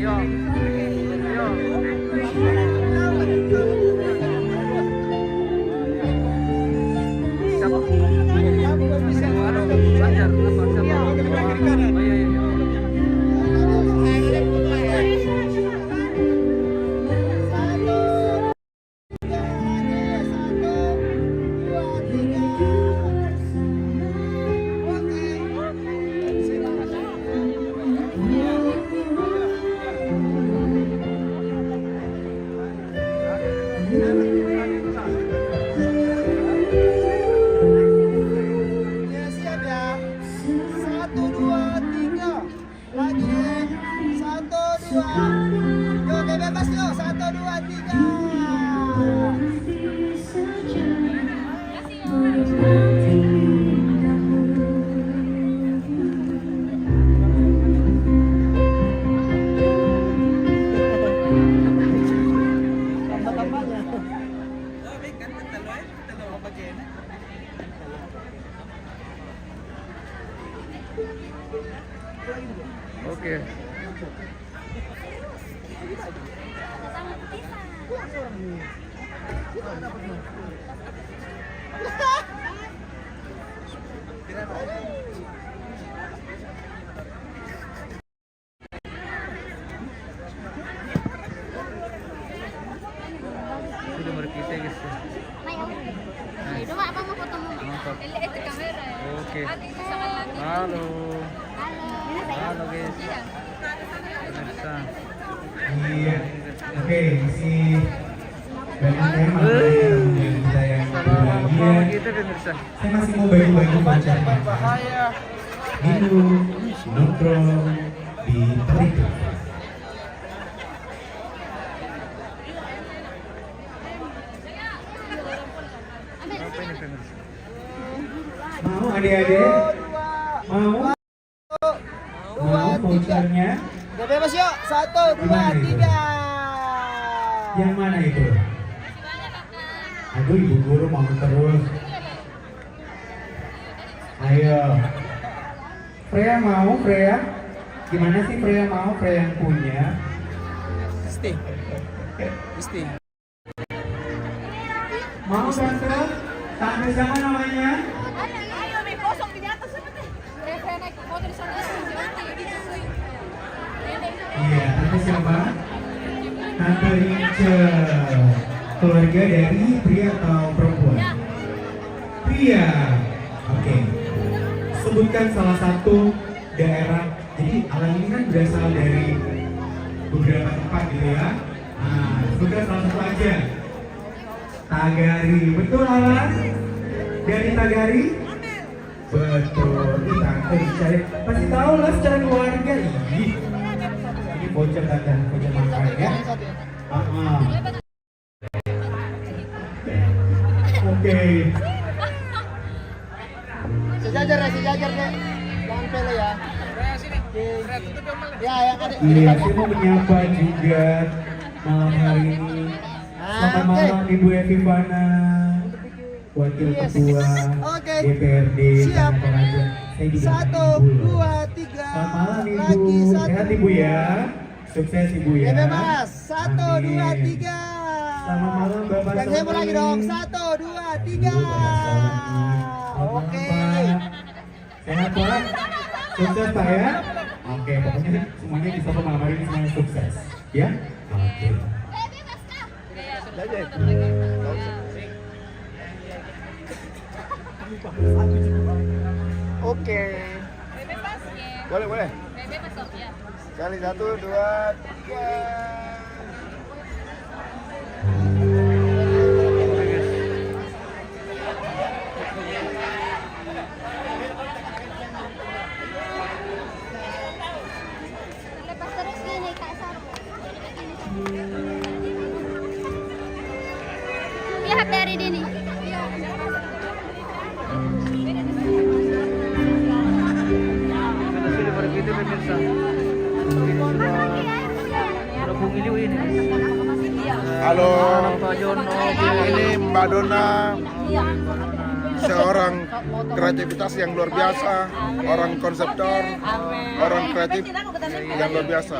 Yo. Yo. Siapa? Halo, Banjar apa siapa? Oh iya iya.
Siap ya. 1, 2, 3.
Oke. Sudah mari kita guys.
Itu mak apa mau foto mo?
Mantap.
Lihat di kamera ya.
Oke.
Sama lagi.
Halo.
Halo.
Halo guys.
Iya.
Pemirsa.
Iya. Oke, si banyak tema yang kita yang
Sama
bahagia.
kita pemirsa.
Saya masih mau bagi-bagi voucher
Bahaya.
minum, nongkrong di Terigu.
Apa ini pemirsa?
Mau adik-adik? Mau? Mau vouchernya?
Udah bebas yuk. 1, 2,
Gimana itu?
3.
Yang mana itu? Aduh, ibu guru mau terus. Ayo. Freya mau, Freya? Gimana sih Freya mau? Freya yang punya?
Mesti.
Mau tante? Tante siapa namanya?
Ayo, may kosong di atas sana teh. Kaya naik foto di sana.
Iya, tante siapa? Tante Rachel. Keluarga dari pria atau perempuan? Pria. Oke. Sebutkan salah satu daerah. Jadi Alan ini kan berasal dari beberapa tempat gitu ya. Nah, sebutkan salah satu aja. Tagari, betul Alan? Dari Tagari? Betul. Ih, tante dicari. Pasti tahu lah secara keluarga. Ih. Ini voucher tante, voucher makan ya. Oke.
Sejajar deh. Jangan pele ya. Ya, yang ada.
Iya, saya mau menyapa juga malam hari ini. Selamat malam Ibu Evivana, Wakil Ketua
Oke.
DPRD
Siap.
Tanah Toraja. Saya juga
1,
Ibu.
2, 3.
Selamat malam Ibu.
Lagi 1.
Sehat Ibu ya. Sukses Ibu ya.
Bebas. 1, 2, 3.
Selamat malam Bapak.
Yang heboh lagi dong. 1, 2, 3. Oke.
Sehat Pak. Sukses Pak ya. Oke, pokoknya semuanya di satu malam hari ini semuanya sukses. Ya. Oke.
Oke. Boleh.
Bebe pasok ya.
Sekali 1, 2, 3.
Lepas terus gini Kak Sar. Lihat dari dini.
Kita sudah mari kita pemirsa. Ada pungiliw ini.
Halo,
Pak Jono.
ini Mbak Dona, seorang kreativitas yang luar biasa, orang konseptor, orang kreatif yang luar biasa.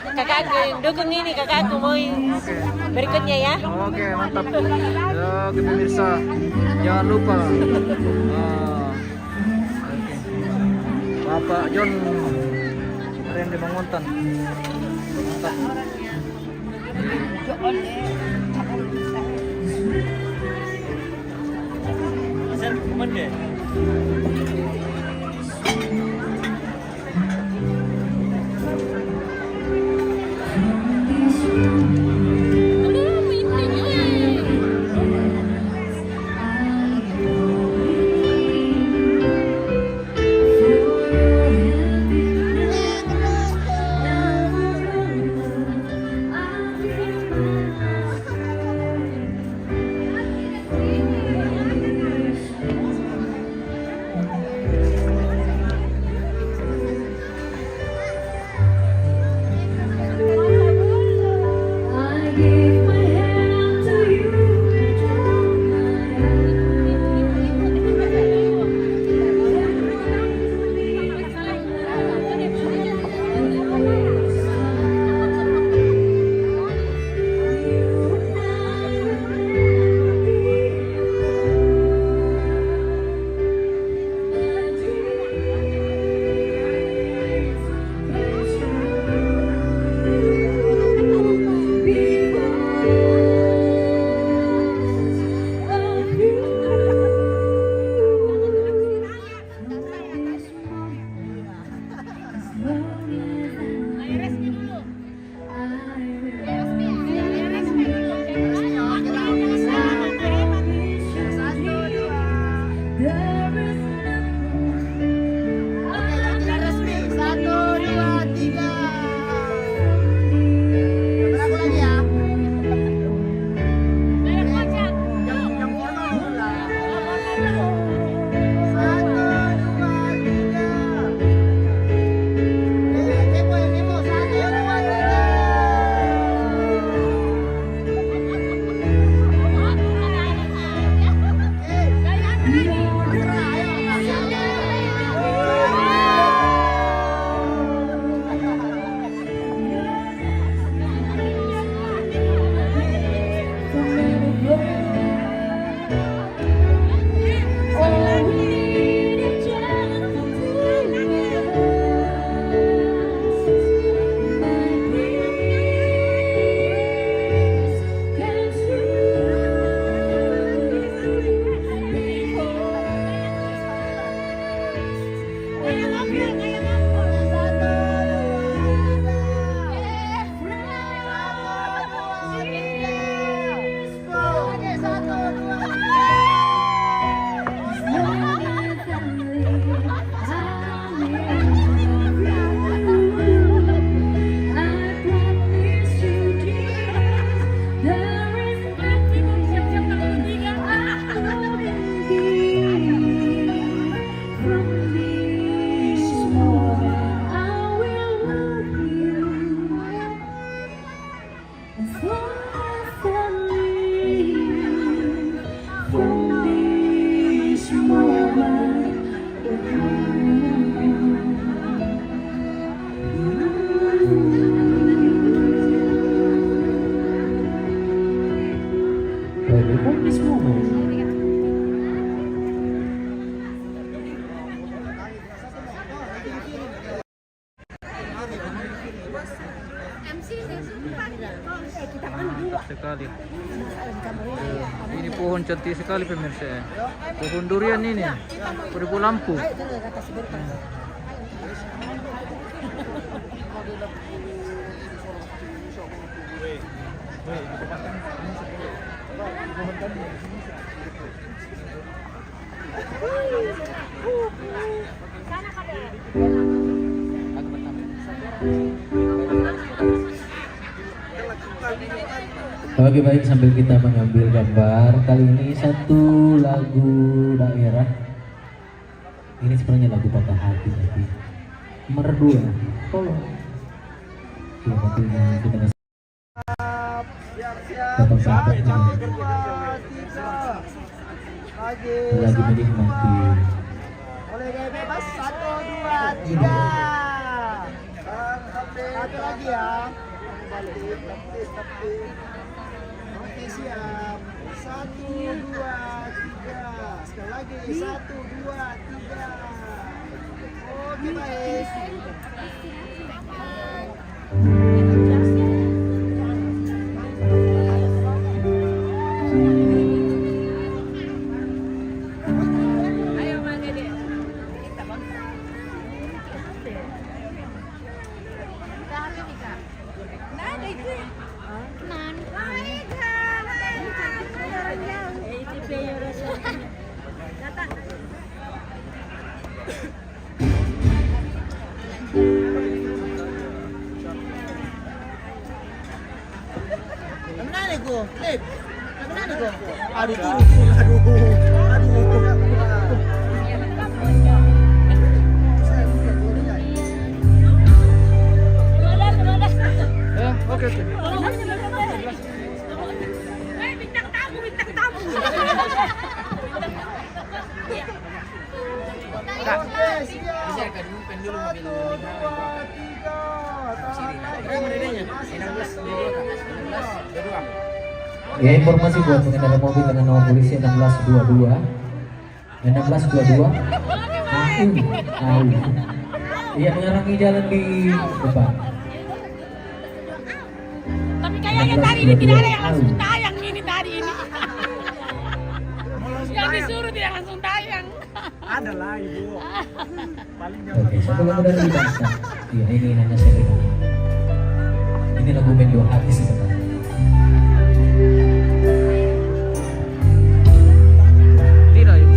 Kakakku dukung ini, kakakku mau berikutnya ya.
Oke, mantap. Ya, oke pemirsa. Jangan lupa. Oke. Bapak John Randy Manguntan. Mantap.
There is
sekali. Ini pohon cantik sekali pemirsa ya. Pohon durian ini beribu lampu.
Oke baik, sambil kita mengambil gambar, kali ini satu lagu daerah. Ini sebenarnya lagu patah hati, tapi merdu ya. Tolong. Ya, tapi kita dengan tetap sahabat ini. Lagi menikmati.
Boleh bebas 1, 2, 3. Satu lagi ya. Balik. Oke siap. 1, 2, 3. Sekali lagi 1, 2, 3. Oke baik. Aduh,
Oke.
Bintang tamu.
Ya, informasi buat pengendara mobil dengan nomor polisi 1622. 1622. Tahu. Iya, menyerangi jalan di depan.
Tapi kayaknya tadi ini tidak ada yang langsung tayang ini tadi ini. Yang disuruh tidak langsung tayang.
ada lah ibu.
Oke, satu lagu dari bangsa. Iya, ini hanya Serena. Ini lagu Mendo Hati sebenarnya.
Tidak, ya.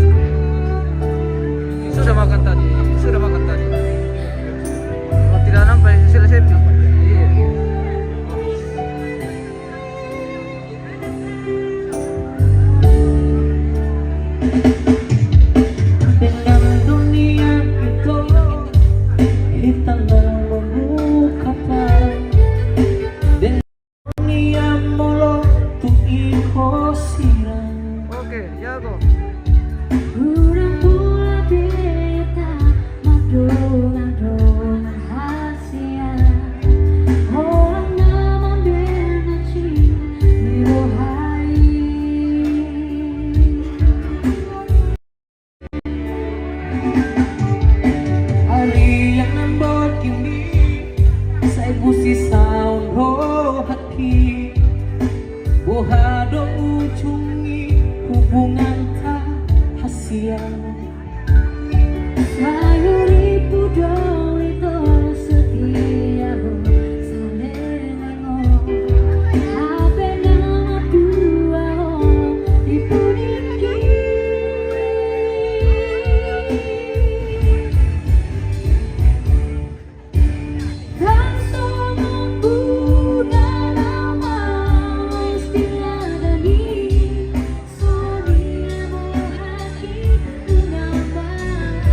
Ari yang nambot kini sa ibusi sound ho hati bohado ujungi hubungan tak hasil
Sayuriku dong itu setia salengo Ape nama dua dipuniki Dan semua budak lama istilah dani Sonia mau hati dengan baik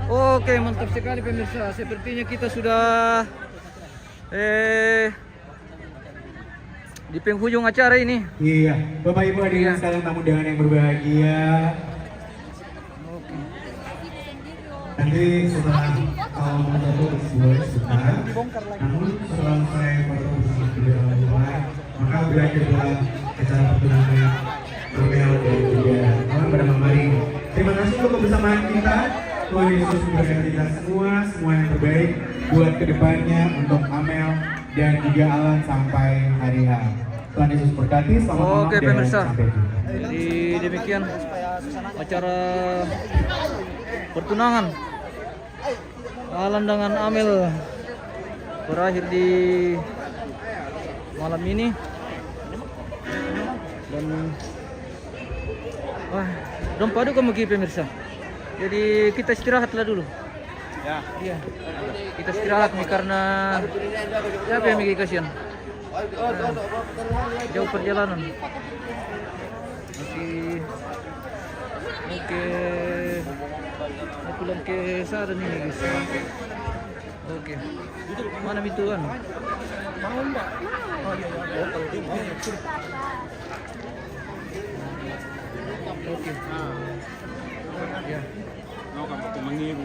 Oke, mantap sekali pemirsa. Sepertinya kita sudah di penghujung acara ini.
Iya, Bapak Ibu hadirin sekalian tamu undangan yang berbahagia. Nanti setelah foto boleh suka, namun setelah saya foto sudah mulai, maka berakhir pula acara pertunangan Romeo dan juga kawan pada malam hari. Terima kasih untuk kebersamaan kita. Tuhan Yesus memberkati kita semua yang terbaik buat kedepannya untuk Amel dan juga Alan sampai hari H. Tuhan Yesus berkati. Selamat malam
Oke,
dan
pemirsa.
sampai jumpa.
Jadi demikian acara pertunangan Alan dengan Amel berakhir di malam ini. Dan dong padu kamu pemirsa. Jadi kita istirahatlah dulu. Ya. Iya. Kita istirahat nih karena siapa yang mikir kasihan? Jauh perjalanan. Oke. Mau pulang ke sana nih guys. Oke. Mana bituan? Mau enggak? Oke. Ya. Mau kamu temenin.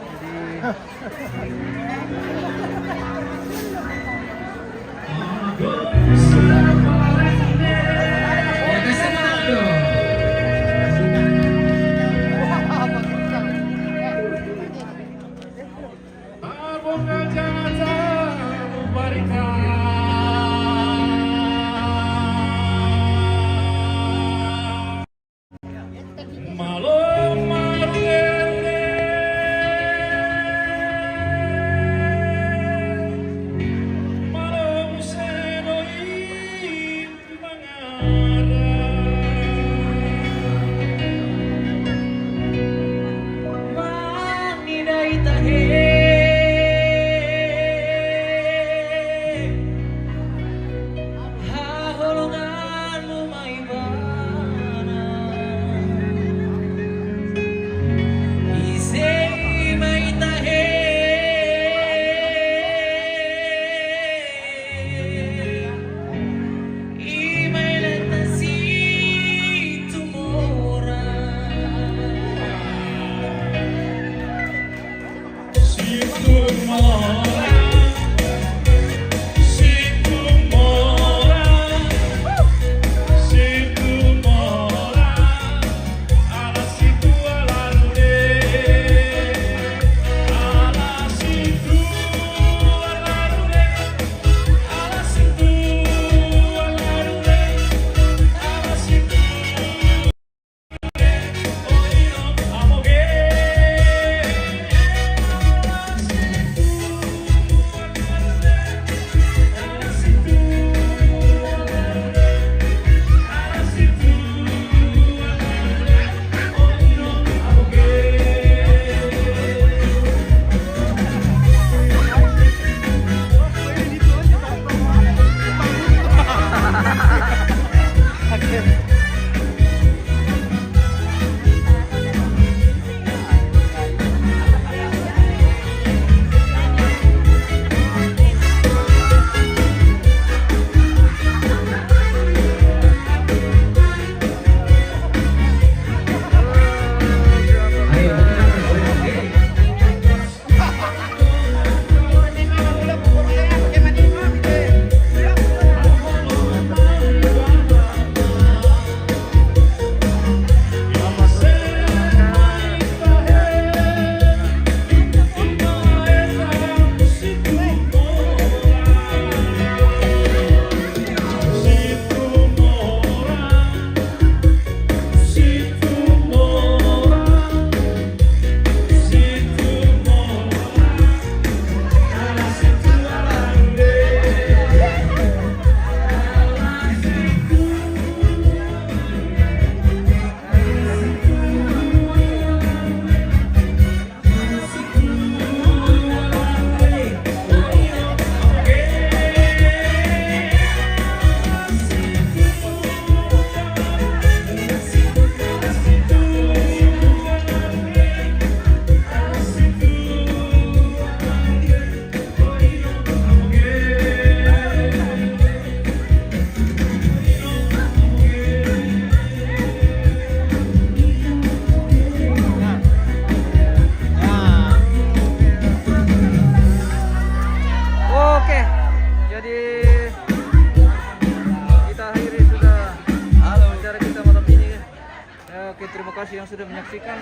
kasih yang sudah menyaksikan.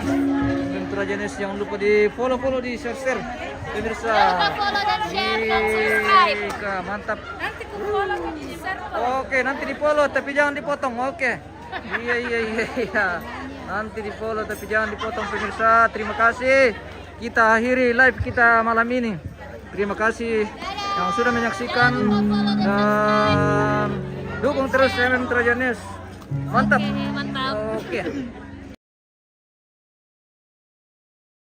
Mentra Jenis jangan lupa di follow di share pemirsa. Ika, mantap.
Nanti ku follow di share.
Oke, nanti di follow tapi jangan dipotong. Oke. Iya. Nanti di follow tapi jangan dipotong pemirsa. Terima kasih. Kita akhiri live kita malam ini. Terima kasih yang sudah menyaksikan dan dukung terus MM Trajanes. Mantap.
Mantap.
Oke.